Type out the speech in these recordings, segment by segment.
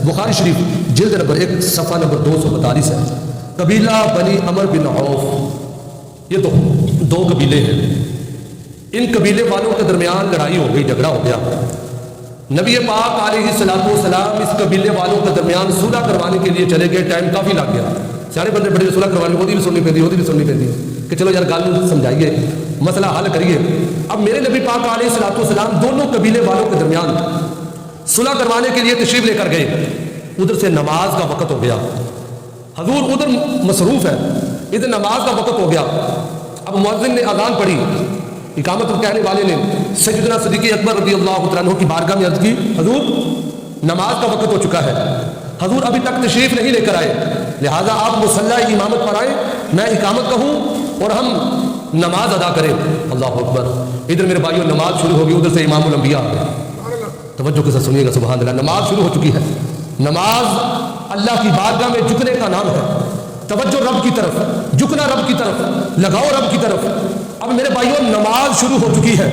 بخاری شریف جلد نمبر 1 صفحہ نمبر 242 ہے. قبیلہ بنی عمر بن عوف، یہ دو قبیلے ہیں. ان قبیلے والوں کے درمیان لڑائی ہو گئی، جھگڑا ہو گیا. نبی پاک علیہ الصلوۃ والسلام اس قبیلے والوں کے درمیان صلح کروانے کے لیے چلے گئے. ٹائم کافی لگ گیا. سارے بندے بڑے صلح کروانے کو بھی سننی پڑتی، وہ بھی سننی پڑتی کہ چلو یار گل سمجھائیے، مسئلہ حل کریے. اب میرے نبی پاک علیہ الصلوۃ والسلام دونوں قبیلے والوں کے درمیان صلح کروانے کے لیے تشریف لے کر گئے. ادھر سے نماز کا وقت ہو گیا، حضور ادھر مصروف ہے، ادھر نماز کا وقت ہو گیا. اب مؤذن نے اذان پڑھی، اقامت کہنے والے نے سیدنا صدیق اکبر رضی اللہ تعالیٰ عنہ کی بارگاہ میں عرض کی، حضور نماز کا وقت ہو چکا ہے، حضور ابھی تک تشریف نہیں لے کر آئے، لہٰذا آپ مصلی امامت پر آئیں، میں اقامت کہوں اور ہم نماز ادا کریں. اللہ اکبر. ادھر میرے بھائیوں نماز شروع ہوگی، ادھر سے امام الانبیاء آ گئے. توجہ کے ساتھ سنیے گا، سبحان اللہ. نماز شروع ہو چکی ہے. نماز اللہ کی بارگاہ میں جھکنے کا نام ہے. توجہ رب کی طرف، جھکنا رب کی طرف، لگاؤ رب کی طرف. اب میرے بھائیوں نماز شروع ہو چکی ہے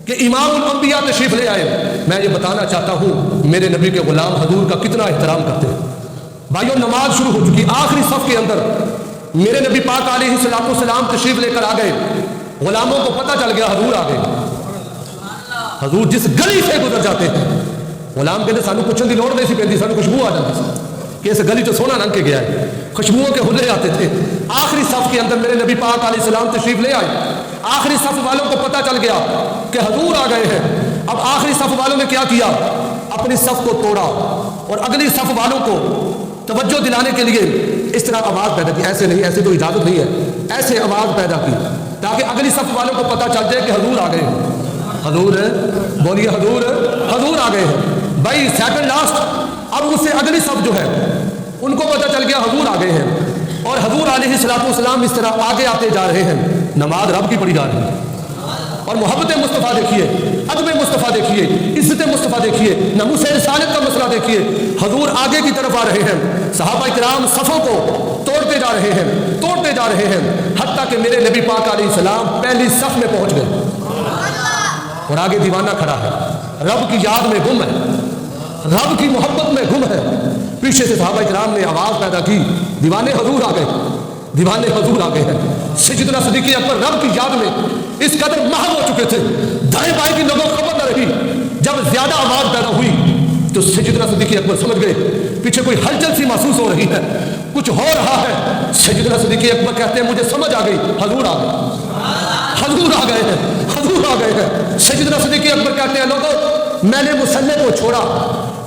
کہ امام الانبیاء تشریف لے آئے. میں یہ بتانا چاہتا ہوں میرے نبی کے غلام حضور کا کتنا احترام کرتے ہیں. بھائیوں نماز شروع ہو چکی، آخری صف کے اندر میرے نبی پاک علیہ الصلوۃ والسلام تشریف لے کر آ گئے. غلاموں کو پتہ چل گیا حضور آ گئے. حضور جس گلی سے گزر جاتے ہیں، غلام کہتے سانو پوچھنے کی لوڑ نہیں سی پیندی، سانو خوشبو آ جاتی سی کہ اس گلی تو سونا لنگ کے گیا ہے. خوشبوؤں کے حلے آتے تھے. آخری صف کے اندر میرے نبی پاک علیہ السلام تشریف لے آئے. آخری صف والوں کو پتہ چل گیا کہ حضور آ گئے ہیں. اب آخری صف والوں نے کیا کیا؟ اپنی صف کو توڑا اور اگلی صف والوں کو توجہ دلانے کے لیے اس طرح آواز پیدا کی. ایسے نہیں، ایسے تو اجازت نہیں ہے، ایسے آواز پیدا کی تاکہ اگلی صف والوں کو پتہ چل جائے کہ حضور آ گئے ہیں. حضور ہے، بولیے حضور، حضور آ گئے ہیں. بھائی سیکنڈ لاسٹ، اب اس سے اگلی صف جو ہے ان کو پتہ چل گیا حضور آ گئے ہیں. اور حضور علیہ الصلوۃ والسلام اس طرح آگے آتے جا رہے ہیں. نماز رب کی پڑھی جا رہی ہے. اور محبت مصطفیٰ دیکھیے، ادب مصطفیٰ دیکھیے، عزت مصطفیٰ دیکھیے، ناموس رسالت کا مسئلہ دیکھیے. حضور آگے کی طرف آ رہے ہیں، صحابہ کرام صفوں کو توڑتے جا رہے ہیں، توڑتے جا رہے ہیں، حتیٰ کہ میرے نبی پاک علیہ السلام پہلی صف میں پہنچ گئے. اور آگے دیوانہ کھڑا ہے، رب کی یاد میں گم ہے، رب کی محبت میں گم ہے. پیچھے سے صحابہ کرام نے آواز پیدا کی، دیوانے حضور آ گئے، دیوانے حضور آ گئے ہیں. سیدنا صدیق اکبر رب کی یاد میں اس قدر محو ہو چکے تھے، دائیں بائیں کی لوگوں کو خبر نہ رہی. جب زیادہ آواز پیدا ہوئی تو سیدنا صدیق اکبر سمجھ گئے پیچھے کوئی ہلچل سی محسوس ہو رہی ہے، کچھ ہو رہا ہے. سیدنا صدیق اکبر کہتے ہیں مجھے سمجھ آ گئی، حضور آ گئے، حضور آ گئے ہیں، حضور آ گئے ہیں. سیدنا صدیق اکبر کہتے ہیں لوگوں میں نے مصلی کو چھوڑا،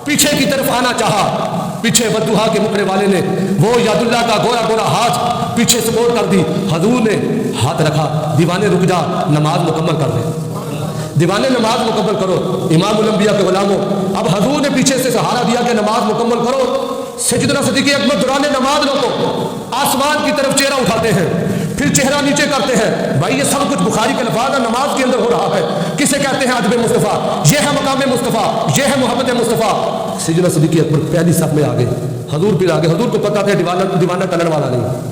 پیچھے کی طرف آنا چاہا، پیچھے بدوہا کے مکڑے والے نے وہ ید اللہ کا گورا گورا ہاتھ پیچھے سپورٹ کر دی. حضور نے ہاتھ رکھا، دیوانے رک جا، نماز مکمل کر دے، دیوانے نماز مکمل کرو. امام الانبیاء کے غلاموں، اب حضور نے پیچھے سے سہارا دیا کہ نماز مکمل کرو. سیدنا صدیق اکبر دوران نماز لوگوں آسمان کی طرف چہرہ اٹھاتے ہیں، پھر چہرہ نیچے کرتے ہیں. بھائی یہ سب کچھ بخاری کے الفاظ نماز کے اندر ہو رہا ہے. کسے کہتے ہیں ادب مصطفیٰ، یہ ہے مقام مصطفیٰ، یہ ہے محبت مصطفیٰ. سیدنا صدیق اکبر پہلی صف میں آ گئے، حضور پھر آگے. حضور کو پتا تھا دیوانہ ٹلن والا نہیں.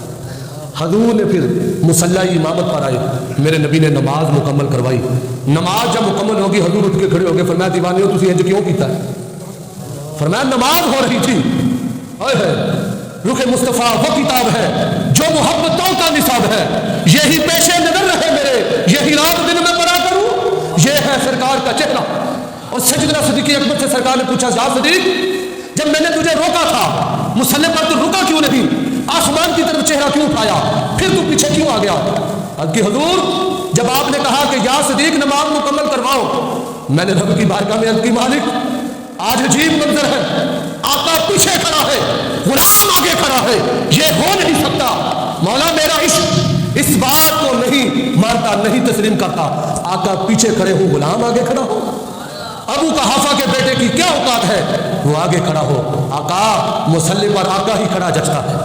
حضور نے پھر مصلی امامت پر آئے، میرے نبی نے نماز مکمل کروائی. نماز جب مکمل ہوگی حضور اٹھ کے کھڑے ہو گئے، فرمایا دیوانے ہو تسی انج کیوں کیتا ہے؟ فرمایا نماز ہو رہی تھی. رخ مصطفیٰ وہ کتاب ہے جو محبتوں کا نصاب ہے، یہی پیش نظر رہے میرے، یہی رات دن میں پڑھا کروں، یہ ہے سرکار کا چہرہ. اور سیدنا صدیق اکبر سے سرکار نے پوچھا یا صدیق جب میں نے تجھے روکا تھا مصلی پر تو رکا کیوں نہیں، آسمان کی طرف چہرہ کیوں اٹھایا، پھر تو پیچھے کیوں آ گیا؟ کہ حضور جب آپ نے کہا کہ یا صدیق نماز مکمل کرواؤ، میں نے رب کی بارگاہ میں عرض کی مالک آج عجیب منظر ہے، آقا پیچھے کھڑا ہے، غلام آگے کھڑا ہے، یہ ہو نہیں سکتا. مولا میرا عشق اس بات کو نہیں مانتا، نہیں تسلیم کرتا. آقا پیچھے کھڑے ہو، غلام آگے کھڑا ہو. ابو قحافہ کے بیٹے کی کیا اوقات ہے وہ آگے کھڑا ہو. آقا مصلی پر آقا ہی کھڑا جچتا ہے،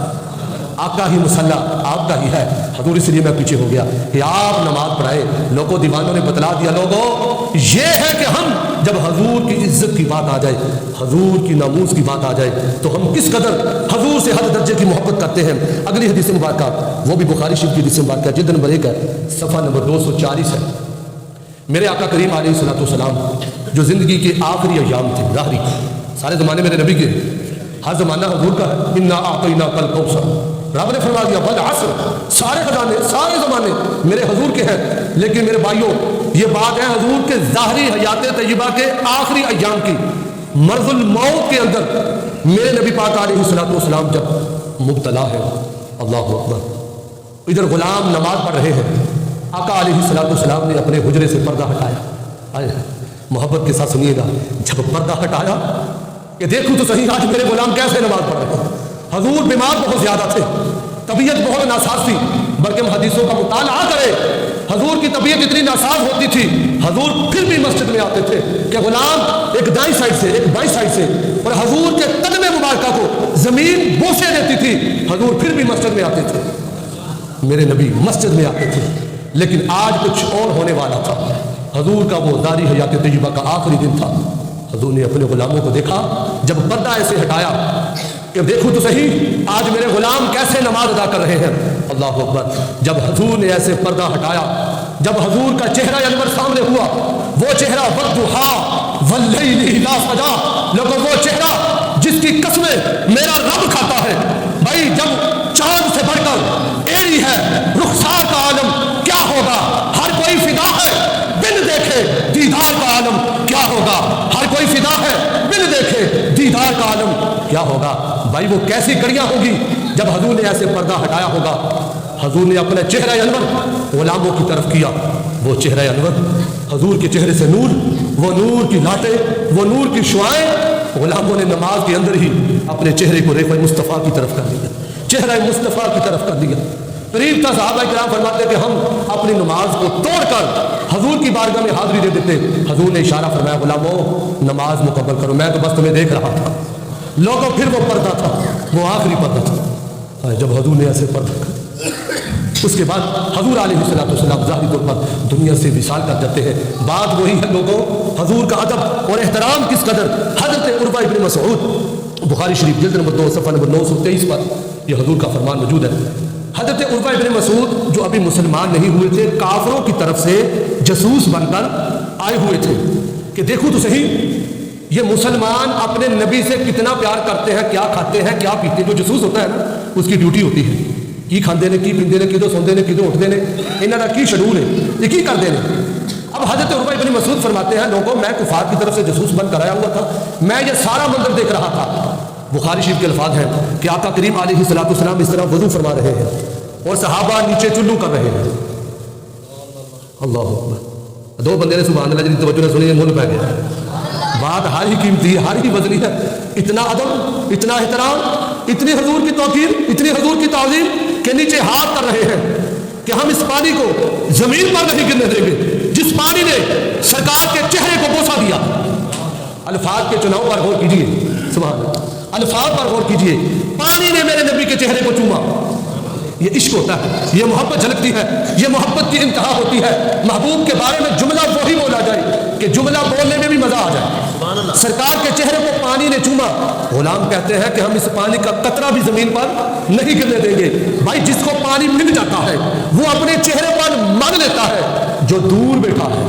آقا ہی مصلی آپ کا ہی ہے. حضور اس لیے میں پیچھے ہو گیا کہ آپ نماز پڑھائے. لوگوں دیوانوں نے بتلا دیا لوگوں یہ ہے کہ ہم جب حضور کی عزت کی بات آ جائے، حضور کی ناموس کی بات آ جائے تو ہم کس قدر حضور سے حد درجے کی محبت کرتے ہیں. اگلی حدیث مبارکہ وہ بھی بخاری شریف کی حدیث مبارکہ جلد نمبر 1 ہے، صفحہ نمبر 240 ہے. میرے آقا کریم علیہ الصلوۃ والسلام جو زندگی کے آخری ایام تھے، ظاہری سارے زمانے میرے نبی کے، ہر زمانہ حضور کا ہے۔ انا اعطیناک الکوثر، رب نے فرما دیا والعصر، سارے خزانے سارے زمانے میرے حضور کے ہیں۔ لیکن میرے بھائیوں یہ بات ہے حضور کے ظاہری حیات طیبہ کے آخری ایام کی، مرض الموت کے اندر میرے نبی پاک علیہ الصلوۃ والسلام جب مبتلا ہے، اللہ اکبر، ادھر غلام نماز پڑھ رہے ہیں، آقا علیہ الصلوۃ والسلام نے اپنے حجرے سے پردہ ہٹایا۔ آئے محبت کے ساتھ سنیے گا، جب پردہ ہٹایا کہ دیکھو تو صحیح آج میرے غلام کیسے نماز پڑھ رہے ہیں۔ حضور بیمار بہت زیادہ تھے، طبیعت بہت ناساز تھی، بلکہ ہم حدیثوں کا مطالعہ کریں، حضور کی طبیعت اتنی ناساز ہوتی تھی، حضور پھر بھی مسجد میں آتے تھے کہ غلام ایک دائیں سائڈ سے ایک بائیں سائڈ سے، اور حضور کے قدم مبارکہ کو زمین بوسے دیتی تھی، حضور پھر بھی مسجد میں آتے تھے، میرے نبی مسجد میں آتے تھے۔ لیکن آج کچھ اور ہونے والا تھا، حضور کا وہ ظاہری حیات طیبہ کا آخری دن تھا۔ حضور نے اپنے غلاموں کو دیکھا، جب پردہ ایسے ہٹایا کہ دیکھو تو صحیح آج میرے غلام کیسے نماز ادا کر رہے ہیں، اللہ اکبر۔ جب حضور نے ایسے پردہ ہٹایا، جب حضور کا چہرہ انور سامنے ہوا، وہ چہرہ والضحیٰ واللیل اذا سجا، لوگوں وہ چہرہ جس کی قسمیں میرا رب کھاتا ہے۔ بھائی جب چاند سے بڑھ کر ایڑی ہے رخسار کا عالم کیا ہوگا، ہر کوئی فدا ہے بن دیکھے دیدار کا عالم کیا ہوگا، ہر کوئی فدا ہے بن دیکھے دیدار کا عالم کیا ہوگا۔ بھائی وہ کیسی کڑیاں ہوگی جب حضور نے ایسے پردہ ہٹایا ہوگا۔ حضور نے اپنا چہرہ انور غلاموں کی طرف کیا، وہ چہرہ انور، حضور کے چہرے سے نور، وہ نور کی لاٹیں، وہ نور کی شعائیں، غلاموں نے نماز کے اندر ہی اپنے چہرے کو ریخ مصطفیٰ کی طرف کر دیا، چہرہ مصطفیٰ کی طرف کر دیا۔ قریب تھا صحابہ کرام فرماتے کہ ہم اپنی نماز کو توڑ کر حضور کی بارگاہ میں حاضری دے دیتے۔ حضور نے اشارہ فرمایا غلاموں نماز مکمل کرو، میں تو بس تمہیں دیکھ رہا تھا۔ لوگوں پھر وہ پردہ تھا، وہ آخری پردہ تھا جب حضور نے ایسے پردہ کر، اس کے بعد حضور علیہ الصلوۃ والسلام ظاہری طور پر دنیا سے وصال کر جاتے ہیں۔ بات وہی ہے لوگوں، حضور کا ادب اور احترام کس قدر۔ حضرت عروہ ابن مسعود بخاری شریف جلد نمبر 2 صفحہ نمبر 923 پر یہ حضور کا فرمان موجود ہے۔ حضرت عروہ ابن مسعود جو ابھی مسلمان نہیں ہوئے تھے، کافروں کی طرف سے جاسوس بن کر آئے ہوئے تھے کہ دیکھو تو صحیح یہ مسلمان اپنے نبی سے کتنا پیار کرتے ہیں، کیا کھاتے ہیں کیا پیتے ہیں۔ جو جاسوس ہوتا ہے نا اس کی ڈیوٹی ہوتی ہے کی کھاندے نے کی پیندے نے کدو سوندے نے کدو اٹھتے نے، انہوں کا کی شیڈول ہے یہ کی کرتے ہیں۔ اب حضرت عروہ ابن مسعود فرماتے ہیں لوگوں میں کفار کی طرف سے جاسوس بن کر آیا ہوا تھا، میں یہ سارا منظر دیکھ رہا تھا۔ بخاری شریف کے الفاظ ہیں کہ آقا کریم علیہ الصلوۃ والسلام اس طرح وضو فرما رہے ہیں اور صحابہ نیچے چلو کر رہے ہیں، اللہ اکبر۔ دو بندے نے سبحان اللہ جن کی توجہ نے سنی منہ پہ گیا، بات ہر ہی قیمتی ہے، ہر ہی وزنی ہے۔ اتنا ادب، اتنا احترام، اتنی حضور کی توقیر، اتنی حضور کی تعظیم کہ نیچے ہاتھ کر رہے ہیں کہ ہم اس پانی کو زمین پر نہیں گرنے دیں گے جس پانی نے سرکار کے چہرے کو بوسہ دیا۔ الفاظ کے چناؤ پر غور کیجیے، سبحان اللہ، الفاظ پر غور کیجیے، پانی نے میرے نبی کے چہرے کو چوما۔ یہ عشق ہوتا ہے، یہ محبت جھلکتی ہے، یہ محبت کی انتہا ہوتی ہے۔ محبوب کے بارے میں جملہ وہی بولا جائے کہ جملہ بولنے میں بھی مزہ آ جائے۔ سرکار کے چہرے کو پانی نے چوما، غلام کہتے ہیں کہ ہم اس پانی کا قطرہ بھی زمین پر نہیں گرنے دیں گے۔ بھائی جس کو پانی مل جاتا ہے وہ اپنے چہرے پر مل لیتا ہے، جو دور بیٹھا ہے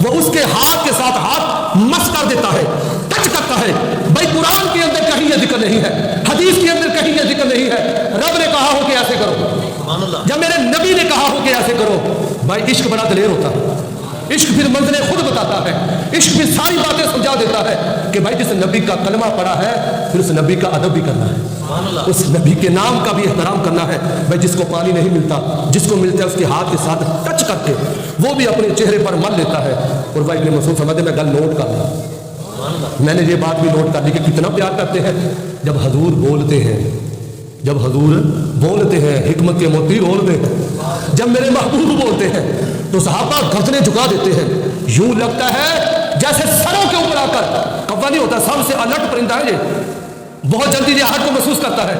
وہ اس کے ہاتھ کے ساتھ ہاتھ مس کر دیتا ہے، ٹچ کرتا ہے۔ بھائی قرآن کے اندر کہیں یہ ذکر نہیں ہے، حدیث کے اندر کہیں یہ ذکر نہیں ہے۔ رب نے کہا ہو کہ ایسے کرو، جب میرے نبی نے کہا ہو کہ ایسے کرو، بھائی عشق بڑا دلیر ہوتا ہے، عشق پھر منزلیں خود بتاتا ہے، عشق پھر ساری باتیں سمجھا دیتا ہے کہ بھائی جس نبی کا کلمہ پڑھا ہے پھر اس نبی کا ادب بھی کرنا ہے، اس نبی کے نام کا بھی احترام کرنا ہے۔ بھائی جس کو پانی نہیں ملتا، جس کو ملتا ہے اس کے ہاتھ کے ساتھ ٹچ کر کے وہ بھی اپنے چہرے پر مل لیتا ہے۔ اور بھائی ابن مسعود سمجھتے میں گل نوٹ کر لوں، میں نے یہ بات بھی نوٹ کر لی کہ کتنا پیار کرتے ہیں جب حضور بولتے ہیں، جب حضور بولتے ہیں حکمت کے موتی بولتے ہیں، جب میرے محبوب بولتے ہیں تو صحابہ گردنیں جھکا دیتے ہیں، یوں لگتا ہے جیسے سروں کے اوپر آ کر، کوا نہیں ہوتا سب سے الرٹ پرندہ ہے یہ، بہت جلدی یہ ہاتھ کو محسوس کرتا ہے۔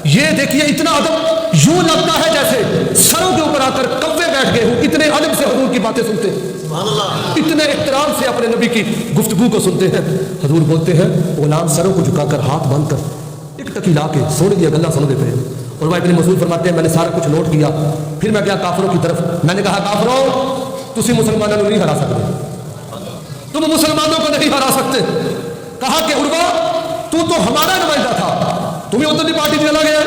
یہ دیکھیے اتنا ادب، یوں لگتا ہے جیسے سروں کے اوپر آ کر کوے بیٹھ گئے ہوں، اتنے ادب سے حضور کی باتیں سنتے ہیں، اتنے احترام سے اپنے نبی کی گفتگو کو سنتے ہیں۔ حضور بولتے ہیں غلام سروں کو جھکا کر ہاتھ باندھ کر ایک ٹکی لا کے سونے دیا گلا سن دیتے ہیں۔ اور بھائی ابن مسعود فرماتے ہیں میں نے سارا کچھ نوٹ کیا، پھر میں گیا کافروں کی طرف، میں نے کہا کافروں تسی مسلمانوں کو نہیں ہرا سکتے، تم مسلمانوں کو نہیں ہرا سکتے۔ کہا کہ عروہ تو ہمارا نمائندہ تھا, تمہیں ادھر کی پارٹی چلا گیا,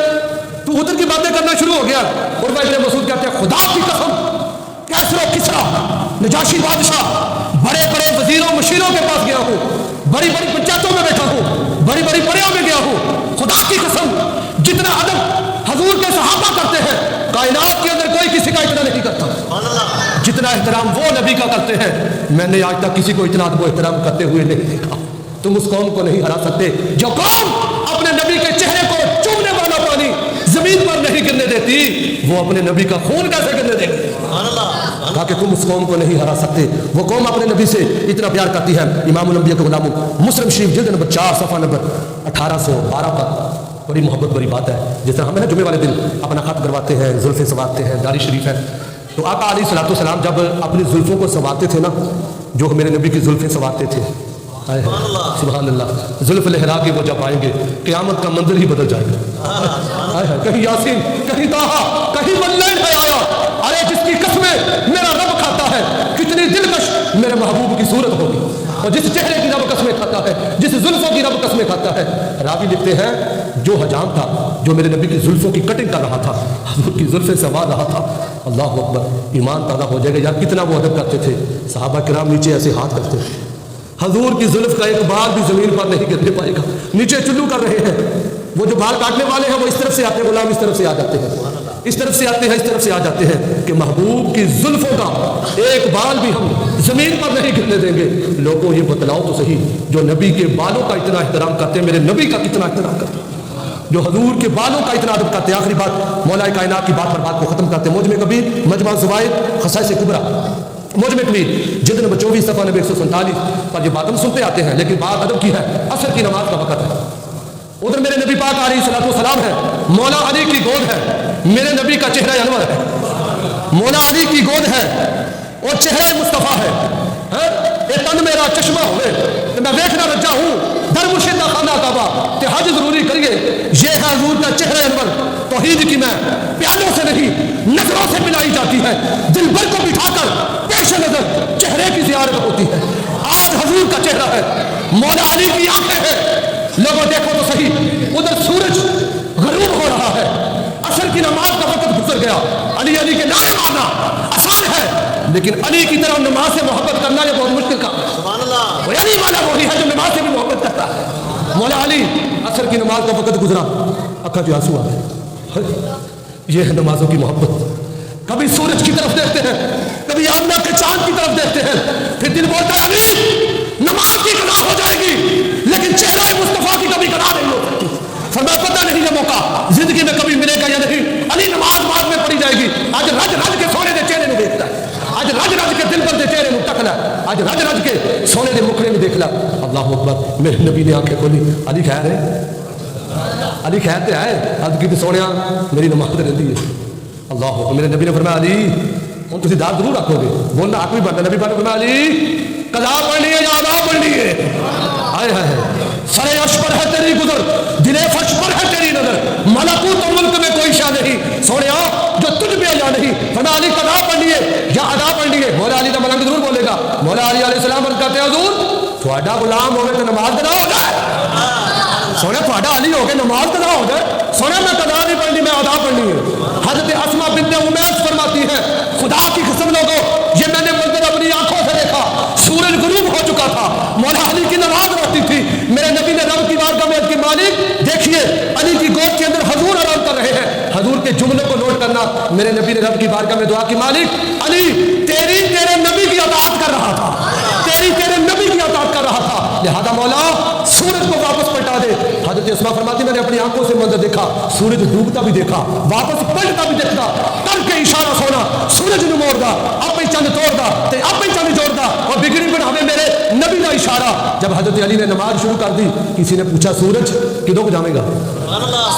تو ادھر کی باتیں کرنا شروع ہو گیا. اور ابن مسعود کہتے ہیں خدا کی قسم کیسرو کسرا نجاشی بادشاہ بڑے بڑے وزیروں مشیروں کے پاس گیا ہوں, بڑی بڑی پنچایتوں میں بیٹھا ہوں, بڑی بڑی پریوں میں گیا ہوں, خدا کی قسم جتنا ادب حضور کے صحابہ کرتے ہیں کائنات کے اندر کوئی کسی کا اتنا نہیں کرتا. جتنا احترام وہ نبی کا کرتے ہیں میں نے آج تک کسی کو اتنا ادب و احترام کرتے ہوئے نہیں دیکھا. تم اس قوم کو نہیں ہرا سکتے جو قوم اپنے نبی کے چہرے کو چومنے والا پانی زمین پر نہیں گرنے دیتی, وہ اپنے نبی کا خون کیسے گرنے دے گی؟ کہا کہ تم اس قوم کو نہیں ہرا سکتے. وہ قوم اپنے نبی سے اتنا پیار کرتی ہے. امام الانبیاء کے غلاموں مسلم شریف جلد نمبر 4 صفحہ نمبر 1812 پر بڑی محبت بڑی بات ہے. جس طرح ہمیں جمعے والے دن اپنا خط کرواتے ہیں, زلفیں سنوارتے ہیں, داڑھی شریف ہے, تو آقا علیہ الصلوۃ والسلام جب اپنی زلفوں کو سنوارتے تھے نا, جو میرے نبی کی زلفیں سنوارتے تھے, سبحان اللہ, زلف لہرا کے وہ جب آئیں گے قیامت کا منظر ہی بدل جائے گا. کہیں یاسین, کہیں طٰہٰ, کہیں واللیل ہے آیا. ارے جس کی قسمیں میرا رب کھاتا ہے کتنی دلکش میرے محبوب کی صورت ہوگی, اور جس چہرے کی رب قسمیں کھاتا ہے, جس زلفوں کی رب قسمیں کھاتا ہے. راوی لکھتے ہیں جو حجام تھا جو میرے نبی کی زلفوں کی کٹنگ کر رہا تھا, حضور کی زلفیں سنوار رہا تھا, اللہ اکبر, ایمان تازہ ہو جائے گا یار کتنا وہ ادب کرتے تھے. صحابہ کرام نیچے ایسے ہاتھ کرتے تھے, حضور کی زلف کا ایک بال بھی زمین پر نہیں گرنے پائے گا. نیچے چلو کر رہے ہیں, وہ جو بال کاٹنے والے ہیں وہ اس طرف سے آتے ہیں, غلام اس طرف سے آ جاتے ہیں, اس طرف سے آتے ہیں, اس طرف سے آ جاتے ہیں کہ محبوب کی زلفوں کا ایک بال بھی ہم زمین پر نہیں گرنے دیں گے. لوگوں یہ بتلاؤ تو صحیح, جو نبی کے بالوں کا اتنا احترام کرتے ہیں میرے نبی کا کتنا احترام کرتے ہیں, جو حضور کے بالوں کا اتنا ادب کرتے ہیں. آخری بات مولا کائنات کی بات پر بات کو ختم کرتے ہیں. موجم کبیر مجمع الزوائد خصائص کبریٰ موجم کبیر جلد نمبر 24 صفحہ نمبر 147 پر یہ بات ہم سنتے آتے ہیں, لیکن بات ادب کی ہے. عصر کی نماز کا وقت ہے, ادھر میرے نبی پاک علیہ الصلوۃ والسلام ہے, مولا علی کی گود ہے, میرے نبی کا چہرہ انور ہے, مولا علی کی گود ہے اور چہرہ مصطفیٰ ہے. اے تن میرا چشمہ ہوئے میں دیکھنا رجا ہوں در مرشد خانہ کعبہ کہ حج ضروری کریے. یہ ہے حضور کا چہرہ انور, توحید کی میں پیالوں سے نہیں نظروں سے ملائی جاتی ہے, دل بھر کو بٹھا کر پیش نظر چہرے کی زیارت ہوتی ہے. آج حضور کا چہرہ ہے, مولا علی کی آنکھیں ہیں. لوگوں دیکھو تو صحیح, ادھر سورج غروب ہو رہا ہے, عصر کی نماز کا وقت گزر گیا. علی علی کے نعرے مارنا آسان ہے, لیکن علی کی طرح نماز سے محبت کرنا یہ بہت مشکل کام ہے. وہ علی والا وہی ہے جو نماز سے بھی محبت کرتا ہے. مولا علی عصر کی نماز کا وقت گزرا, آنکھوں کے آنسو آ گئے. یہ ہے نمازوں کی محبت. کبھی سورج کی طرف دیکھتے ہیں, کبھی آمنہ کے چاند کی طرف دیکھتے ہیں, پھر دل بولتا ہے علی نماز کی قضا ہو جائے گی لیکن چہرہ مصطفیٰ کی کبھی قضا نہیں ہو سکتی. فرمایا پتہ نہیں یہ موقع زندگی میں کبھی ملے گا یا نہیں. علی نماز بعد میں پڑھی جائے گی. آج رج رج کے سونے دے چہرے میں دیکھتا ہے, آج رج رج کے دل پر دے چہرے میں تکلا, آج رج رج کے سونے دے مکھڑے میں دیکھلا. اللہ اکبر, میرے نبی نے آنکھیں کھولی, علی خیر ہے, علی خیر تے آئے اب کی سونے میری نماز رہتی ہے. اللہ اکبر, میرے نبی نے فرمایا علی ہوں تھی دار ضرور رکھو گے, بولنا حق بھی بنتا. نبی پاک نے فرمایا علی قضا پڑھنی ہے یا ادا پڑھنی ہے. آئے ہائے, سرے عرش پر ہے تیری گزر, دلے فرش پر ہے تیری نظر, ملکوت و ملک میں کوئی شاہ نہیں سونے جو تجھ میں یا نہیں. فرمایا علی قضا پڑھنی ہے یا ادا پڑھنی ہے. مولا علی کا ملنگ ضرور بولے گا. مولا علی علیہ السلام عرض کرتے ہیں حضور تھوڑا غلام ہوگے تو نماز قضا ہو جائے. سونے تھوڑا علی ہوگے نماز قضا ہو جائے. سونے میں قضا نہیں پڑھنی, میں ادا پڑھنی ہے. حضرت اسماء بنت امیس فرماتی ہے خدا کی قسم لوگوں یہ میں نے منظر اپنی آنکھوں سے دیکھا, سورج غروب ہو چکا تھا, مولا علی کی نماز ہوتی تھی. میرے نبی نے رب کی بارگاہ میں کہ مالک دیکھیے علی کی گود کے اندر حضور آرام کر رہے ہیں. حضور کے جملے کو نوٹ کرنا, میرے نبی نے رب کی بارگاہ میں دعا کی مالک علی تیرے نبی کی اطاعت کر رہا تھا, تیرے نبی کی اطاعت کر رہا تھا, لہذا مولا سورج کو واپس پلٹا دے. حضرت اسماء فرماتی میں نے اپنی آنکھوں سے منظر دیکھا, سورج ڈوبتا بھی دیکھا, واپس پلٹتا بھی دیکھتا, کر کے اشارہ سونا سورج نو موڑ دا, اپنی چند توڑ دا تے اپنی چند جوڑ دا, اور بگڑی بناوے میرے نبی کا اشارہ. جب حضرت علی نے نماز شروع کر دی, کسی نے پوچھا سورج کدوں کو جاوے گا,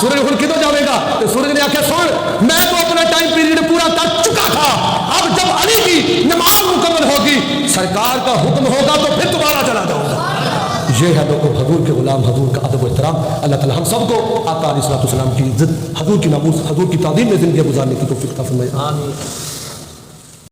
سورج ہن کدوں جاوے گا؟ تو سورج نے آخیا سن میں تو اپنا ٹائم پیریڈ پورا کر چکا تھا, اب جب علی کی نماز مکمل ہوگی سرکار کا حکم ہوگا تو پھر دوبارہ چلا جاؤں گا. یہ ہے لوگوں حضور کے غلام, حضور کا ادب و احترام. اللہ تعالی ہم سب کو آقا علیہ الصلوۃ والسلام کی عزت, حضور کی ناموس, حضور کی تعظیم میں زندگی گزارنے کی توفیق عطا فرمائے. آمین.